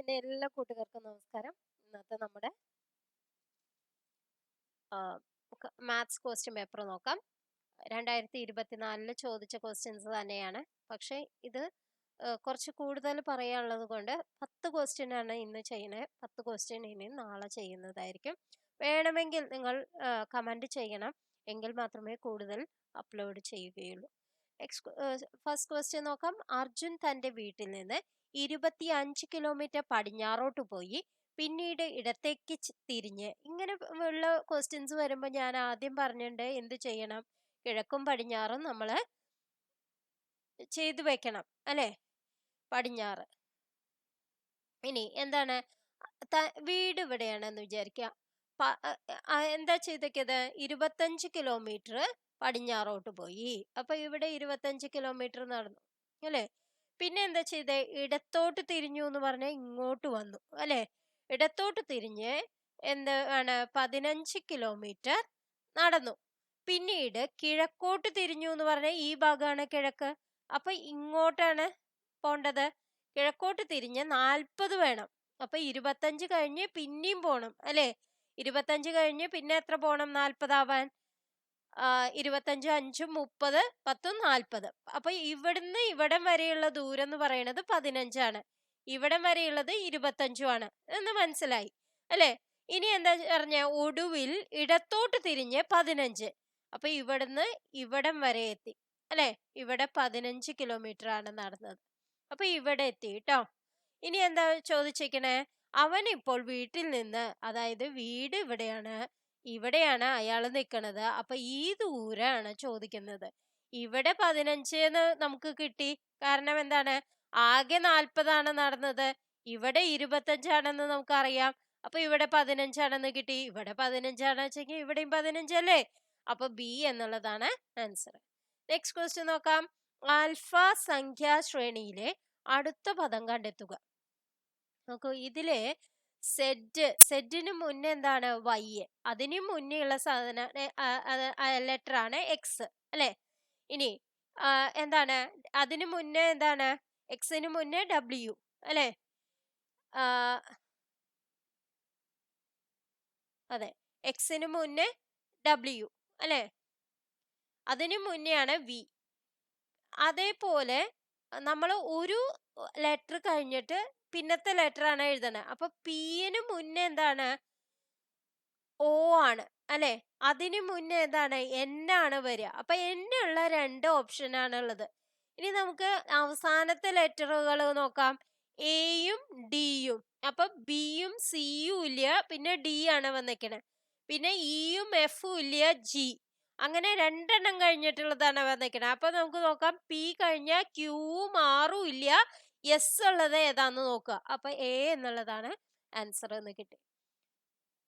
പിന്നെ എല്ലാ കൂട്ടുകാർക്കും നമസ്കാരം. ഇന്നത്തെ നമ്മുടെ മാത്സ് ക്വസ്റ്റ്യൻ പേപ്പർ നോക്കാം. 2024 ചോദിച്ച ക്വസ്റ്റ്യൻസ് തന്നെയാണ്. പക്ഷേ ഇത് കുറച്ച് കൂടുതൽ പറയാനുള്ളത് കൊണ്ട് 10 ക്വസ്റ്റ്യൻ ആണ് ഇന്ന് ചെയ്യുന്നത്. 10 ക്വസ്റ്റ്യൻ ഇനി നാളെ ചെയ്യുന്നതായിരിക്കും. വേണമെങ്കിൽ നിങ്ങൾ കമന്റ് ചെയ്യണം, എങ്കിൽ മാത്രമേ കൂടുതൽ അപ്ലോഡ് ചെയ്യുകയുള്ളൂ. ഫസ്റ്റ് ക്വസ്റ്റ്യൻ നോക്കാം. അർജുൻ തന്റെ വീട്ടിൽ നിന്ന് 25 കിലോമീറ്റർ പടിഞ്ഞാറോട്ട് പോയി, പിന്നീട് ഇടത്തേക്ക് തിരിഞ്ഞ്. ഇങ്ങനെ ഉള്ള ക്വസ്റ്റ്യൻസ് വരുമ്പോൾ ഞാൻ ആദ്യം പറഞ്ഞിട്ടുണ്ട് എന്ത് ചെയ്യണം, കിഴക്കും പടിഞ്ഞാറും നമ്മൾ ചെയ്തു വെക്കണം അല്ലേ, പടിഞ്ഞാറ്. ഇനി എന്താണ്, വീട് ഇവിടെയാണെന്ന് വിചാരിക്കുക. എന്താ ചെയ്തേക്കത്, 25 കിലോമീറ്റർ പടിഞ്ഞാറോട്ട് പോയി. അപ്പൊ ഇവിടെ 25 കിലോമീറ്റർ നടന്നു അല്ലെ. പിന്നെ എന്താ ചെയ്തേ, ഇടത്തോട്ട് തിരിഞ്ഞു എന്ന് പറഞ്ഞാൽ ഇങ്ങോട്ട് വന്നു അല്ലെ. ഇടത്തോട്ട് തിരിഞ്ഞ് എന്താണ് 15 കിലോമീറ്റർ നടന്നു. പിന്നീട് കിഴക്കോട്ട് തിരിഞ്ഞു എന്ന് പറഞ്ഞാൽ ഈ ഭാഗമാണ് കിഴക്ക്, അപ്പൊ ഇങ്ങോട്ടാണ് പോണ്ടത്. കിഴക്കോട്ട് തിരിഞ്ഞ് 40 വേണം. അപ്പൊ 25 കഴിഞ്ഞ് പിന്നെയും പോണം അല്ലെ. 25 കഴിഞ്ഞ് പിന്നെ എത്ര പോണം 40 ആവാൻ? 25 5 30 10 40. അപ്പൊ ഇവിടുന്ന് ഇവിടം വരെയുള്ള ദൂരം എന്ന് പറയുന്നത് 15 ആണ്. ഇവിടം വരെയുള്ളത് 25 ആണ് എന്ന് മനസ്സിലായി അല്ലെ. ഇനി എന്താ പറഞ്ഞ, ഒടുവിൽ ഇടത്തോട്ട് തിരിഞ്ഞ് 15. അപ്പൊ ഇവിടുന്ന് ഇവിടം വരെ എത്തി അല്ലെ. ഇവിടെ 15 കിലോമീറ്റർ ആണ് നടന്നത്. അപ്പൊ ഇവിടെ എത്തി കേട്ടോ. ഇനി എന്താ ചോദിച്ചിരിക്കണേ, അവൻ ഇപ്പോൾ വീട്ടിൽ നിന്ന്, അതായത് വീട് ഇവിടെയാണ് അയാൾ നിൽക്കുന്നത്. അപ്പൊ ഈ ദൂരാണ് ചോദിക്കുന്നത്. ഇവിടെ 15 നമുക്ക് കിട്ടി, കാരണം എന്താണ്, ആകെ 40 നടന്നത്, ഇവിടെ 25 നമുക്കറിയാം. അപ്പൊ ഇവിടെ 15 കിട്ടി. ഇവിടെ 15 വെച്ചെങ്കിൽ ഇവിടെയും 15 അല്ലേ. അപ്പൊ ബി എന്നുള്ളതാണ് ആൻസർ. നെക്സ്റ്റ് ക്വസ്റ്റ്യൻ നോക്കാം. ആൽഫ സംഖ്യാ ശ്രേണിയിലെ അടുത്ത പദം കണ്ടെത്തുക. നോക്കൂ, ഇതിലെ സെഡിന് മുന്നേ എന്താണ്, വൈ. അതിന് മുന്നേ ഉള്ള ലെറ്റർ ആണ് എക്സ് അല്ലെ. ഇനി എന്താണ്, അതിന് മുന്നേ എന്താണ്, എക്സിന് മുന്നേ ഡബ്ല്യു അല്ലെ. അതെ, എക്സിന് മുന്നേ ഡബ്ല്യു അല്ലെ. അതിനു മുന്നെയാണ് വി. അതേപോലെ നമ്മൾ ഒരു ലെറ്റർ കഴിഞ്ഞിട്ട് പിന്നത്തെ ലെറ്റർ ആണ് എഴുതണത്. അപ്പൊ പിന് മുന്നേ എന്താണ്, ഓ ആണ് അല്ലെ. അതിനു മുന്നേ എന്താണ്, എൻ ആണ് വരിക. അപ്പൊ എന്നുള്ള 2 ഓപ്ഷൻ ആണ് ഉള്ളത്. ഇനി നമുക്ക് അവസാനത്തെ ലെറ്ററുകൾ നോക്കാം, എയും ഡിയും. അപ്പൊ ബിയും സിയും ഇല്ല, പിന്നെ ഡി ആണ് വന്നിക്കണേ. പിന്നെ ഇയും എഫും ഇല്ല, ജി. അങ്ങനെ 2 എണ്ണം കഴിഞ്ഞിട്ടുള്ളതാണ് വന്നിക്കണേ. അപ്പൊ നമുക്ക് നോക്കാം, പി കഴിഞ്ഞ ക്യൂവും ആറും ഇല്ല, എസ് ഉള്ളത് ഏതാന്ന് നോക്കുക. അപ്പൊ എ എന്നുള്ളതാണ് ആൻസർ എന്ന് കിട്ടി.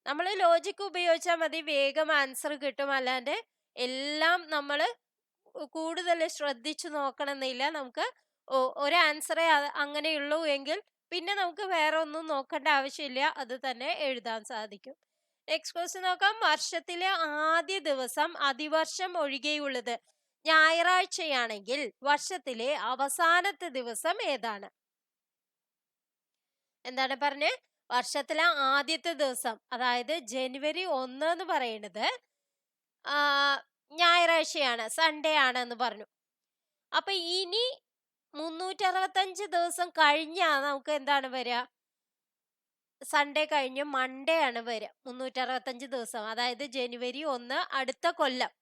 നമ്മൾ ലോജിക് ഉപയോഗിച്ചാൽ മതി, വേഗം ആൻസർ കിട്ടും. അല്ലാണ്ട് എല്ലാം നമ്മൾ കൂടുതൽ ശ്രദ്ധിച്ചു നോക്കണമെന്നില്ല. നമുക്ക് ഒരു ആൻസറേ അങ്ങനെയുള്ളൂ എങ്കിൽ പിന്നെ നമുക്ക് വേറെ ഒന്നും നോക്കേണ്ട ആവശ്യമില്ല, അത് തന്നെ എഴുതാൻ സാധിക്കും. നെക്സ്റ്റ് ക്വസ്റ്റ്യൻ നോക്കാം. വർഷത്തിലെ ആദ്യ ദിവസം അതിവർഷം ഒഴികെയുള്ളത് ഞായറാഴ്ചയാണെങ്കിൽ വർഷത്തിലെ അവസാനത്തെ ദിവസം ഏതാണ്? എന്താണ് പറഞ്ഞേ, വർഷത്തിലെ ആദ്യത്തെ ദിവസം, അതായത് ജനുവരി 1 എന്ന് പറയുന്നത് ഞായറാഴ്ചയാണ്, സൺഡേ ആണ് എന്ന് പറഞ്ഞു. അപ്പൊ ഇനി 365 ദിവസം കഴിഞ്ഞാ നമുക്ക് എന്താണ് വരിക, സൺഡേ കഴിഞ്ഞ് മൺഡേ ആണ് വരിക. 365 ദിവസം, അതായത് ജനുവരി 1 അടുത്ത കൊല്ലം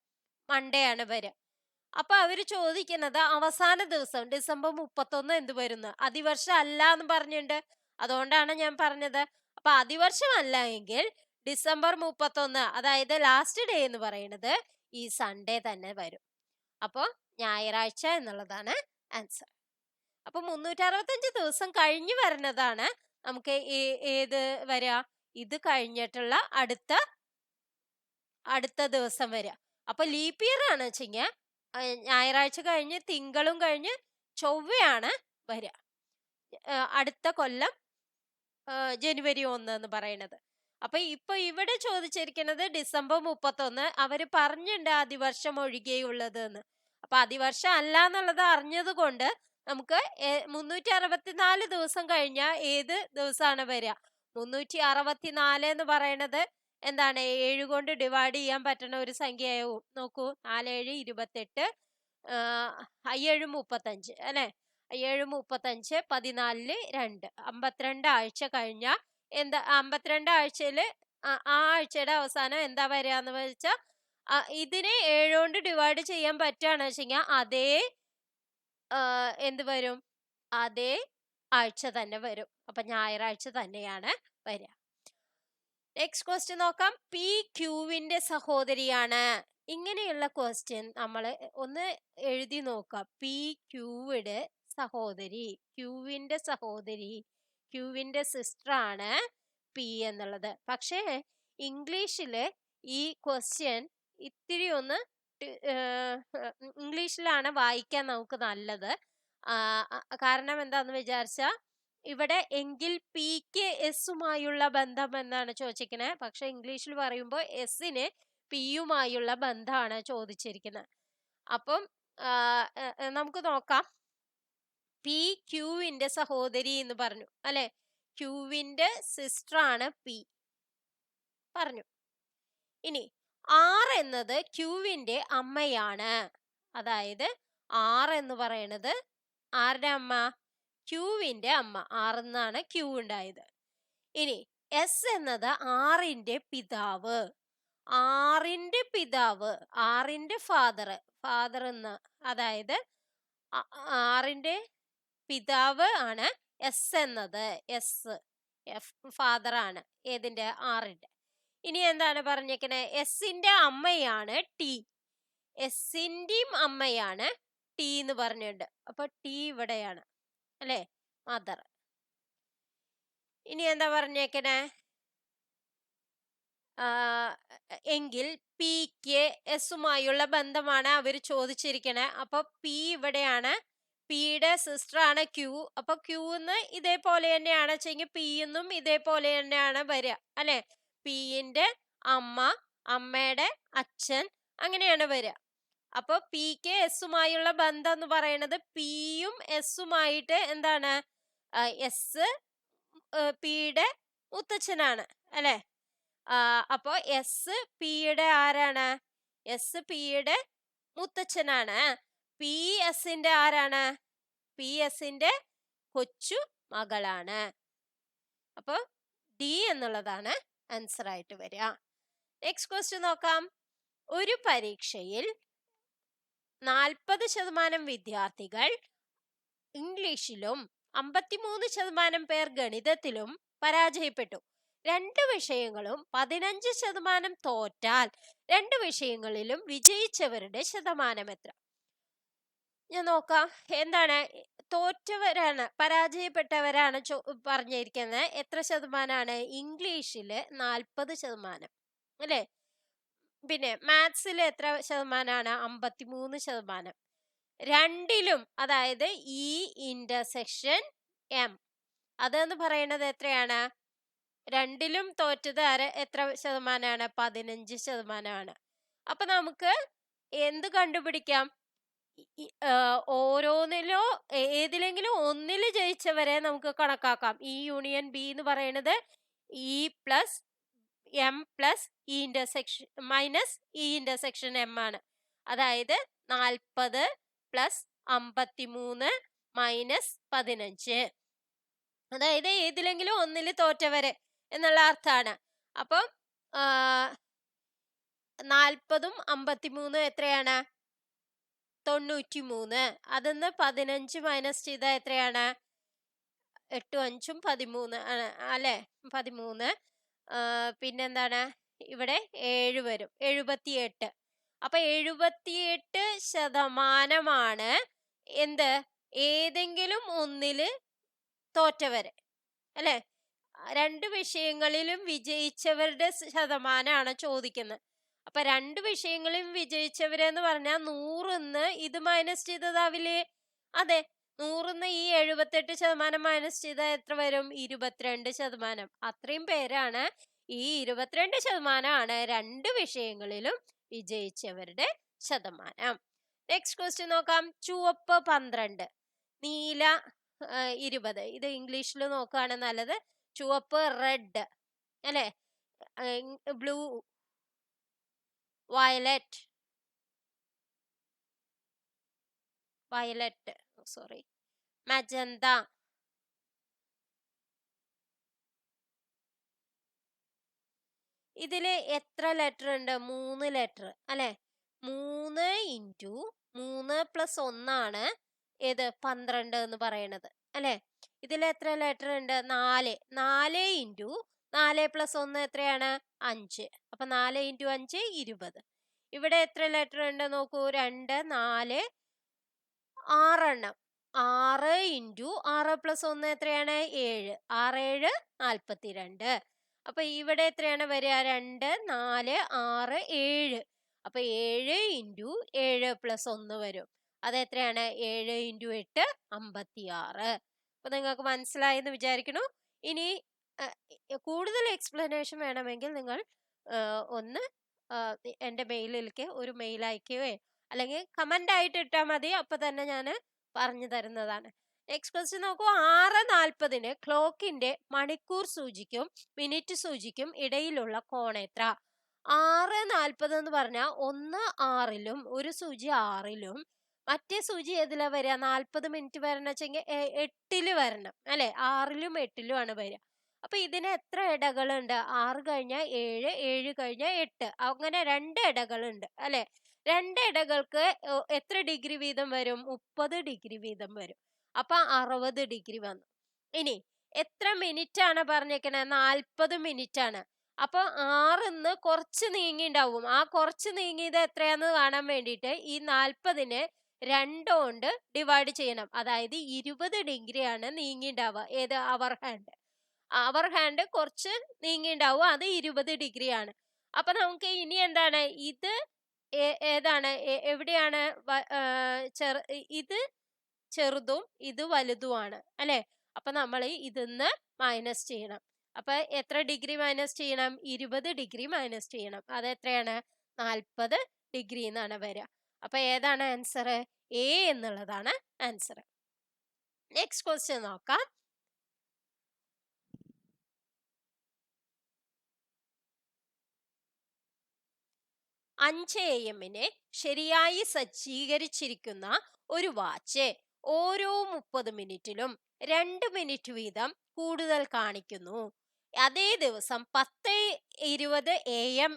മൺഡേ ആണ് വരിക. അപ്പൊ അവര് ചോദിക്കുന്നത് അവസാന ദിവസം ഡിസംബർ 31 എന്ത് വരുന്നു, അതിവർഷം അല്ല എന്ന് പറഞ്ഞിട്ടുണ്ട്. അതുകൊണ്ടാണ് ഞാൻ പറഞ്ഞത്. അപ്പൊ അതിവർഷം അല്ല എങ്കിൽ ഡിസംബർ 31, അതായത് ലാസ്റ്റ് ഡേ എന്ന് പറയുന്നത് ഈ സൺഡേ തന്നെ വരും. അപ്പൊ ഞായറാഴ്ച എന്നുള്ളതാണ് ആൻസർ. അപ്പൊ 365 ദിവസം കഴിഞ്ഞു വരുന്നതാണ് നമുക്ക് ഏത് വരിക, ഇത് കഴിഞ്ഞിട്ടുള്ള അടുത്ത ദിവസം വരിക. അപ്പൊ ലീപ്പ് ഇയർ ആണ് വെച്ചെങ്കിൽ ഞായറാഴ്ച കഴിഞ്ഞ് തിങ്കളും കഴിഞ്ഞ് ചൊവ്വയാണ് വരിക, അടുത്ത കൊല്ലം ജനുവരി 1 എന്ന് പറയുന്നത്. അപ്പൊ ഇപ്പൊ ഇവിടെ ചോദിച്ചിരിക്കുന്നത് ഡിസംബർ 31. അവര് പറഞ്ഞിട്ടുണ്ട് അതിവർഷം ഒഴികെയുള്ളത് എന്ന്. അപ്പൊ അതിവർഷം അല്ല എന്നുള്ളത് അറിഞ്ഞത് കൊണ്ട് നമുക്ക് 364 ദിവസം കഴിഞ്ഞാൽ ഏത് ദിവസമാണ് വരിക? 364 എന്ന് പറയണത് എന്താണ്? 7 കൊണ്ട് ഡിവൈഡ് ചെയ്യാൻ പറ്റുന്ന ഒരു സംഖ്യയാവും. നോക്കൂ, 4 7 28, 7 35 അല്ലെ? 7 35, 14 2, 52 ആഴ്ച കഴിഞ്ഞാൽ എന്താ? 52 ആഴ്ചയില് ആ ആഴ്ചയുടെ അവസാനം എന്താ വരിക എന്ന് വെച്ചാൽ ഇതിനെ 7 കൊണ്ട് ഡിവൈഡ് ചെയ്യാൻ പറ്റുകയാണെന്ന് വെച്ചെങ്കിൽ അതേ എന്ത് വരും? അതേ ആഴ്ച തന്നെ വരും. അപ്പൊ ഞായറാഴ്ച തന്നെയാണ് വരിക. നെക്സ്റ്റ് ക്വസ്റ്റ്യൻ നോക്കാം. പി ക്യൂവിന്റെ സഹോദരിയാണ്. ഇങ്ങനെയുള്ള ക്വസ്റ്റ്യൻ നമ്മൾ ഒന്ന് എഴുതി നോക്കാം. പി ക്യൂയുടെ സഹോദരി, ക്യൂവിന്റെ സഹോദരി, ക്യൂവിന്റെ സിസ്റ്റർ ആണ് പി എന്നുള്ളത്. പക്ഷേ ഇംഗ്ലീഷില് ഈ ക്വസ്റ്റ്യൻ ഇത്തിരി ഒന്ന് ഇംഗ്ലീഷിലാണ് വായിക്കാൻ നമുക്ക് നല്ലത്. കാരണം എന്താന്ന് വിചാരിച്ചാ ഇവിടെ എങ്കിൽ പിക്ക് എസുമായുള്ള ബന്ധം എന്നാണ് ചോദിച്ചിരിക്കുന്നത്. പക്ഷെ ഇംഗ്ലീഷിൽ പറയുമ്പോൾ എസിന് പിയുമായുള്ള ബന്ധമാണ് ചോദിച്ചിരിക്കുന്നത്. അപ്പം നമുക്ക് നോക്കാം. പി ക്യൂവിന്റെ സഹോദരി എന്ന് പറഞ്ഞു അല്ലെ? ക്യൂവിന്റെ സിസ്റ്റർ ആണ് പി പറഞ്ഞു. ഇനി ആർ എന്നത് ക്യൂവിന്റെ അമ്മയാണ്. അതായത് ആർ എന്ന് പറയുന്നത് ആരുടെ അമ്മ? ക്യൂവിന്റെ അമ്മ. ആർ എന്നാണ് ക്യൂ ഉണ്ടായത്. ഇനി എസ് എന്നത് ആറിന്റെ പിതാവ്. ആറിന്റെ പിതാവ്, ആറിന്റെ ഫാദർ, ഫാദർ എന്ന്, അതായത് ആറിന്റെ പിതാവ് ആണ് എസ് എന്നത്. എസ് ഫാദർ ആണ് ഏതിന്റെ? ആറിന്റെ. ഇനി എന്താണ് പറഞ്ഞേക്കണേ? എസിന്റെ അമ്മയാണ് ടി. എസിന്റെയും അമ്മയാണ് ടി എന്ന് പറഞ്ഞിട്ടുണ്ട്. അപ്പൊ ടി ഇവിടെയാണ് അല്ലെ? മദർ. ഇനി എന്താ പറഞ്ഞേക്കണേ? എങ്കിൽ പിക്ക് എസുമായുള്ള ബന്ധമാണ് അവർ ചോദിച്ചിരിക്കണേ. അപ്പൊ പി ഇവിടെയാണ്. പിയുടെ സിസ്റ്റർ ആണ് ക്യൂ. അപ്പൊ ക്യൂന്ന് ഇതേപോലെ തന്നെയാണ് വെച്ചെങ്കിൽ പിന്നും ഇതേപോലെ തന്നെയാണ് വരിക അല്ലെ? പിന്റെ അമ്മ, അമ്മയുടെ അച്ഛൻ, അങ്ങനെയാണ് വരിക. അപ്പൊ പിക്ക് എസുമായുള്ള ബന്ധം എന്ന് പറയുന്നത് പിയും എസുമായിട്ട് എന്താണ്? എസ് പിയുടെ മുത്തച്ഛനാണ് അല്ലെ? അപ്പൊ എസ് പിയുടെ ആരാണ്? എസ് പിയുടെ മുത്തച്ഛനാണ്. പി എസിന്റെ ആരാണ്? പി എസിന്റെ കൊച്ചു മകളാണ്. അപ്പൊ ഡി എന്നുള്ളതാണ് ആൻസർ ആയിട്ട് വരിക. നെക്സ്റ്റ് ക്വസ്റ്റ്യൻ നോക്കാം. ഒരു പരീക്ഷയിൽ 40% വിദ്യാർത്ഥികൾ ഇംഗ്ലീഷിലും 53% പേർ ഗണിതത്തിലും പരാജയപ്പെട്ടു. 2 വിഷയങ്ങളും 15% തോറ്റാൽ 2 വിഷയങ്ങളിലും വിജയിച്ചവരുടെ ശതമാനം എത്ര? ഞാൻ നോക്കാം. എന്താണ്? തോറ്റവരാണ്, പരാജയപ്പെട്ടവരാണ് പറഞ്ഞിരിക്കുന്നത്. എത്ര ശതമാനമാണ്? ഇംഗ്ലീഷില് 40% അല്ലെ? പിന്നെ മാത്സിൽ എത്ര ശതമാനമാണ്? 53%. രണ്ടിലും, അതായത് ഇ ഇന്റർസെക്ഷൻ എം, അതെന്ന് പറയുന്നത് എത്രയാണ്? രണ്ടിലും തോറ്റത് എത്ര ശതമാനമാണ്? 15%. അപ്പൊ നമുക്ക് എന്ത് കണ്ടുപിടിക്കാം? ഓരോന്നിലോ ഏതിലെങ്കിലും ഒന്നിൽ ജയിച്ചവരെ നമുക്ക് കണക്കാക്കാം. ഇ യൂണിയൻ ബി എന്ന് പറയുന്നത് E plus M plus E intersection minus E intersection M ആണ്. അതായത് 40 പ്ലസ് 53 മൈനസ് 15. അതായത് ഏതിലെങ്കിലും ഒന്നിൽ തോറ്റവരെ എന്നുള്ള അർത്ഥമാണ്. അപ്പം 40ഉം 53 എത്രയാണ്? 93. അതിന്ന് 15 മൈനസ് ചെയ്താൽ എത്രയാണ്? 8 5 13 ആണ് അല്ലെ? 13. പിന്നെന്താണ്? ഇവിടെ 7 വരും. 78. അപ്പൊ 78% എന്ത്? ഏതെങ്കിലും ഒന്നില് തോറ്റവര് അല്ലെ? 2 വിഷയങ്ങളിലും വിജയിച്ചവരുടെ ശതമാനമാണ് ചോദിക്കുന്നത്. അപ്പൊ 2 വിഷയങ്ങളിലും വിജയിച്ചവരെന്ന് പറഞ്ഞാൽ 100ന്ന് ഇത് മൈനസ് ചെയ്തതാവില്ലേ? അതെ, 100ന്ന് ഈ 78% മൈനസ് ചെയ്താൽ എത്ര വരും? 22%. അത്രയും പേരാണ്. ഈ 22% 2 വിഷയങ്ങളിലും വിജയിച്ചവരുടെ ശതമാനം. നെക്സ്റ്റ് ക്വസ്റ്റ്യൻ നോക്കാം. ചുവപ്പ് 12. നീല 20. ഇത് ഇംഗ്ലീഷിൽ നോക്കുകയാണ് നല്ലത്. ചുവപ്പ് റെഡ് അല്ലെ, ബ്ലൂ വയലറ്റ് സോറി മജന്ത. ഇതില് എത്ര ലെറ്റർ ഉണ്ട്? 3 ലെറ്റർ അല്ലെ. 3 ഇൻറ്റു 3 പ്ലസ് 1 ഏത് 12 എന്ന് പറയണത് അല്ലെ. ഇതിൽ എത്ര ലെറ്റർ ഉണ്ട്? 4 ഇൻറ്റു 4 പ്ലസ് 1 എത്രയാണ്? 5. അപ്പൊ 4 ഇൻറ്റു 5 20. ഇവിടെ എത്ര ലെറ്റർ ഉണ്ട് നോക്കൂ? 2 4 6 എണ്ണം. 6 ഇൻറ്റു 6 പ്ലസ് 1 എത്രയാണ്? 7. 6 7 42. അപ്പൊ ഇവിടെ എത്രയാണ് വരിക? 2 4 6 7. അപ്പൊ 7 ഇൻറ്റു 7 പ്ലസ് 1 വരും. അത് എത്രയാണ്? 7 ഇൻറ്റു 8 56. അപ്പൊ നിങ്ങൾക്ക് മനസ്സിലായെന്ന് വിചാരിക്കുന്നു. ഇനി കൂടുതൽ എക്സ്പ്ലനേഷൻ വേണമെങ്കിൽ നിങ്ങൾ ഒന്ന് എൻ്റെ മെയിലിലേക്ക് ഒരു മെയിൽ അയക്കുകയോ അല്ലെങ്കിൽ കമന്റ് ആയിട്ട് ഇട്ടാൽ മതി. അപ്പൊ തന്നെ ഞാൻ പറഞ്ഞു തരുന്നതാണ്. നെക്സ്റ്റ് ക്വസ്റ്റ്യൻ നോക്കൂ. 6:40 ക്ലോക്കിന്റെ മണിക്കൂർ സൂചിക്കും മിനിറ്റ് സൂചിക്കും ഇടയിലുള്ള കോൺ എത്ര? 6:40 എന്ന് പറഞ്ഞാൽ ഒന്ന് 6-ലും ഒരു സൂചി 6-ലും മറ്റേ സൂചി ഏതിലാ വരിക? 40 മിനിറ്റ് വരണം വെച്ചെങ്കിൽ 8-ല് വരണം അല്ലെ. 6-ലും 8-ലും ആണ് വരിക. അപ്പൊ ഇതിന് എത്ര ഇടകളുണ്ട്? 6 കഴിഞ്ഞാൽ 7, 7 കഴിഞ്ഞാൽ 8, അങ്ങനെ 2 ഇടകളുണ്ട് അല്ലെ. 2 ഇടകൾക്ക് എത്ര ഡിഗ്രി വീതം വരും? 30 ഡിഗ്രി വീതം വരും. അപ്പൊ 60 ഡിഗ്രി വന്നു. ഇനി എത്ര മിനിറ്റ് ആണ് പറഞ്ഞേക്കണേ? 40 മിനിറ്റ് ആണ്. അപ്പൊ 6-ന്ന് കുറച്ച് നീങ്ങിണ്ടാവും. ആ കുറച്ച് നീങ്ങിയത് എത്രയാന്ന് കാണാൻ വേണ്ടിയിട്ട് ഈ 40-നെ 2 കൊണ്ട് ഡിവൈഡ് ചെയ്യണം. അതായത് 20 ഡിഗ്രിയാണ് നീങ്ങിണ്ടാവുക. ഏത്? അവർ ഹാൻഡ്. അവർ ഹാൻഡ് കുറച്ച് നീങ്ങിണ്ടാവും, അത് 20 ഡിഗ്രിയാണ്. അപ്പൊ നമുക്ക് ഇനി എന്താണ്? ഇത് ഏതാണ്? എവിടെയാണ്? ഇത് ചെറുതും ഇത് വലുതുമാണ് അല്ലെ. അപ്പൊ നമ്മൾ ഇതിന്ന് മൈനസ് ചെയ്യണം. അപ്പൊ എത്ര ഡിഗ്രി മൈനസ് ചെയ്യണം? 20 ഡിഗ്രി മൈനസ് ചെയ്യണം. അത് എത്രയാണ്? 40 ഡിഗ്രി എന്നാണ് വരിക. അപ്പൊ ഏതാണ് ആൻസർ? എ എന്നുള്ളതാണ് ആൻസർ. നെക്സ്റ്റ് ക്വസ്റ്റ്യൻ നോക്കാം. AM ശരിയായി സജ്ജീകരിച്ചിരിക്കുന്ന ഒരു വാച്ച് ഓരോ 30 മിനിറ്റിലും 2 മിനിറ്റ് വീതം കൂടുതൽ കാണിക്കുന്നു. അതേ ദിവസം 10:20 AM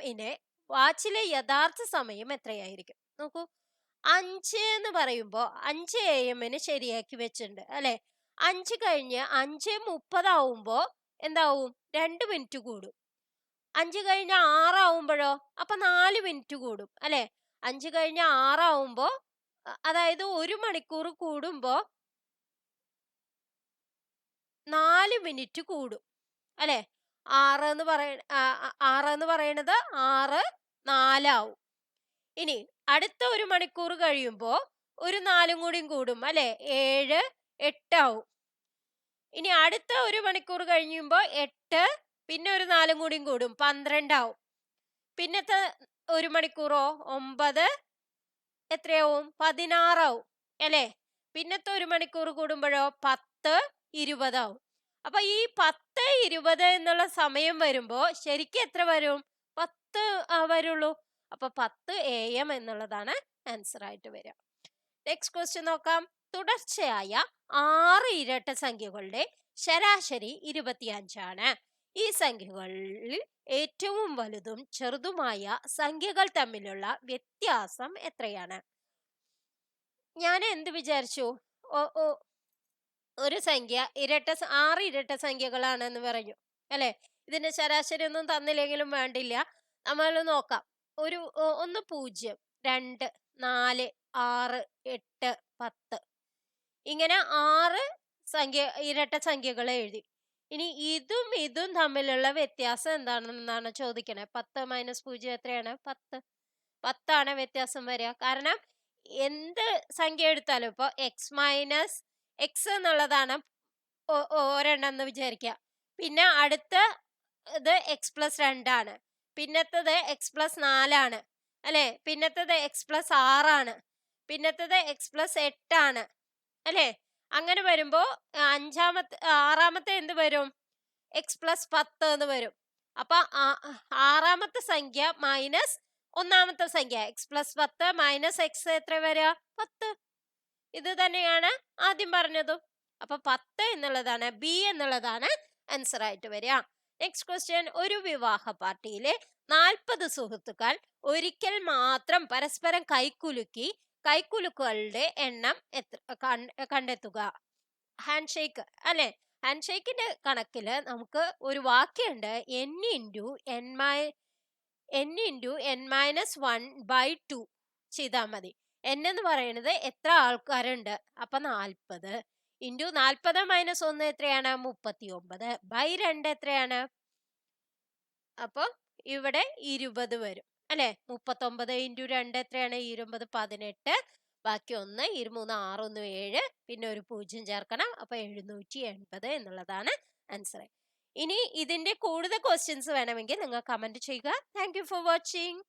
വാച്ചിലെ യഥാർത്ഥ സമയം എത്രയായിരിക്കും? നോക്കൂ, 5 എന്ന് പറയുമ്പോ 5 AM ശരിയാക്കി വെച്ചിട്ടുണ്ട് അല്ലെ. 5 കഴിഞ്ഞ് 5:30 ആവുമ്പോ എന്താവും? 2 മിനിറ്റ് കൂടും. 5 കഴിഞ്ഞ് 6 ആവുമ്പോഴോ? അപ്പൊ 4 മിനിറ്റ് കൂടും അല്ലെ. 5 കഴിഞ്ഞ് 6 ആവുമ്പോ അതായത് 1 മണിക്കൂർ കൂടുമ്പോ 4 മിനിറ്റ് കൂടും അല്ലെ. 6 എന്ന് പറയണത് 6 4 ആവും. ഇനി അടുത്ത 1 മണിക്കൂർ കഴിയുമ്പോ ഒരു 4 കൂടി കൂടും അല്ലെ. 7 8 ആവും. ഇനി അടുത്ത 1 മണിക്കൂർ കഴിയുമ്പോ 8, പിന്നെ ഒരു 4 കൂടി കൂടും, 12 ആവും. പിന്നത്തെ 1 മണിക്കൂറോ 9 എത്രയാവും? 16 ആവും അല്ലെ. പിന്നത്തെ 1 മണിക്കൂർ കൂടുമ്പോഴോ 10 20 ആവും. അപ്പൊ ഈ 10 20 എന്നുള്ള സമയം വരുമ്പോ ശരിക്കും എത്ര വരും? 10 വരുള്ളൂ. അപ്പൊ 10 AM എന്നുള്ളതാണ് ആൻസർ ആയിട്ട് വരിക. നെക്സ്റ്റ് ക്വസ്റ്റ്യൻ നോക്കാം. തുടർച്ചയായ 6 ഇരട്ട സംഖ്യകളുടെ ശരാശരി 25 ആണ്. ഈ സംഖ്യകളിൽ ഏറ്റവും വലുതും ചെറുതുമായ സംഖ്യകൾ തമ്മിലുള്ള വ്യത്യാസം എത്രയാണ്? ഞാൻ എന്ത് വിചാരിച്ചു? ഒരു സംഖ്യ 6 ഇരട്ട സംഖ്യകളാണെന്ന് പറഞ്ഞു അല്ലെ. ഇതിന്റെ ശരാശരി ഒന്നും തന്നില്ലെങ്കിലും വേണ്ടില്ല, നമ്മൾ നോക്കാം. ഒന്ന് 0 2 4 6 8 10 ഇങ്ങനെ 6 ഇരട്ട സംഖ്യകളെ എഴുതി. ഇനി ഇതും ഇതും തമ്മിലുള്ള വ്യത്യാസം എന്താണെന്നാണ് ചോദിക്കണേ. 10 - 0 എത്രയാണ്? 10. 10 ആണ് വ്യത്യാസം വരിക. കാരണം എന്ത് സംഖ്യ എടുത്താലും ഇപ്പൊ x എന്നുള്ളതാണ് ഒരെണ്ണം എന്ന് വിചാരിക്കുക. പിന്നെ അടുത്ത ഇത് x+2 ആണ്. പിന്നത്തത് x+4 ആണ് അല്ലെ. പിന്നത്തത് x+6 ആണ്. പിന്നത്തത് x+8 ആണ് അല്ലെ. അങ്ങനെ വരുമ്പോ ആറാമത്തെ എന്ത് വരും? x+10 എന്ന് വരും. അപ്പൊ ആറാമത്തെ സംഖ്യ മൈനസ് ഒന്നാമത്തെ സംഖ്യ x+10 മൈനസ് x എത്ര വരിക? 10. ഇത് തന്നെയാണ് ആദ്യം പറഞ്ഞതും. അപ്പൊ 10 എന്നുള്ളതാണ് ബി എന്നുള്ളതാണ് ആൻസർ ആയിട്ട് വരിക. Next question. ഒരു വിവാഹ പാർട്ടിയിലെ 40 സുഹൃത്തുക്കൾ ഒരിക്കൽ മാത്രം പരസ്പരം കൈക്കുലുക്കി കൈക്കുലുക്കുകളുടെ എണ്ണം കണ്ടെത്തുക. ഹാൻഡ് ഷേക്ക് അല്ലെ? ഹാൻഡ് ഷേക്കിന്റെ കണക്കില് നമുക്ക് ഒരു വാക്യമുണ്ട്, n×n-1/2 ചെയ്താൽ മതി. n എന്ന് പറയുന്നത് എത്ര ആൾക്കാരുണ്ട്, അപ്പൊ 40 ഇൻറ്റു 40 മൈനസ് 1 എത്രയാണ്? 39 ബൈ 2 എത്രയാണ്? അപ്പൊ ഇവിടെ 20 വരും അല്ലെ? 39 ഇൻറ്റു 2 എത്രയാണ്? 20 18, ബാക്കി 1 23 6 1 7, പിന്നെ ഒരു 0 ചേർക്കണം. അപ്പൊ 780 എന്നുള്ളതാണ് ആൻസർ. ഇനി ഇതിന്റെ കൂടുതൽ ക്വസ്റ്റ്യൻസ് വേണമെങ്കിൽ നിങ്ങൾ കമന്റ് ചെയ്യുക. Thank you for watching.